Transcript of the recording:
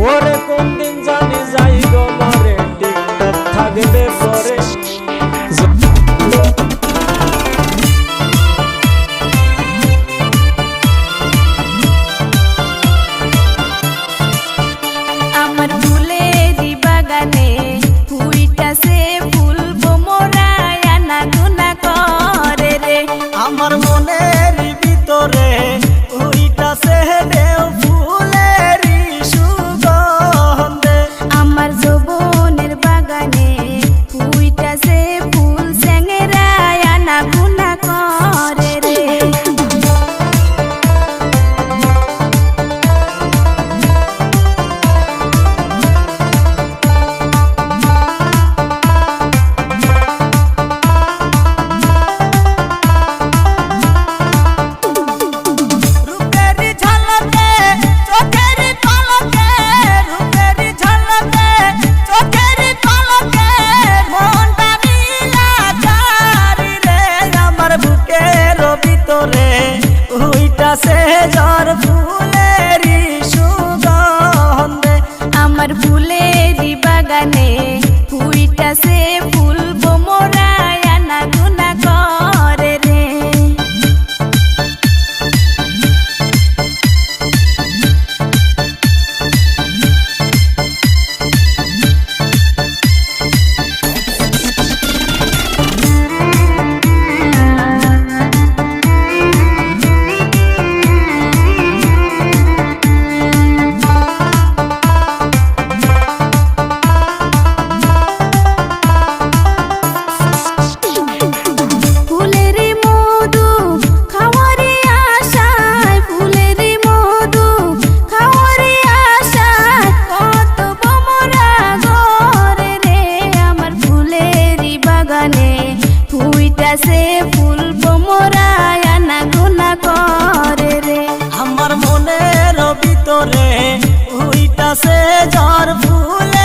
ওরে কোন দিন জানি যাই গো মরে টিকটক থাকবে পরে আমার ফুলেরি বাগানে ফুইটাছে ফুল বোমরায় আনা গুনা করে রে আমার মনের ভিতরে উইটাছে ঢেউ ফুলেরই সুগন্ধে আমার যৌবনের বাগানে ফুইটাছে ফুল স্যাংরায় আনা গুনা করে রে উইটাছে জ্বর ফুলেরই সুগন্ধে আমার ফুলেরি বাগানে ফুইটাছে ফুল বোমরায় আনা গুনা করে রে ফুইটাছে ফুল বোমরায় আনা গুনা করে রে আমার মনের ভিতরে উইটাছে জ্বর ফুলে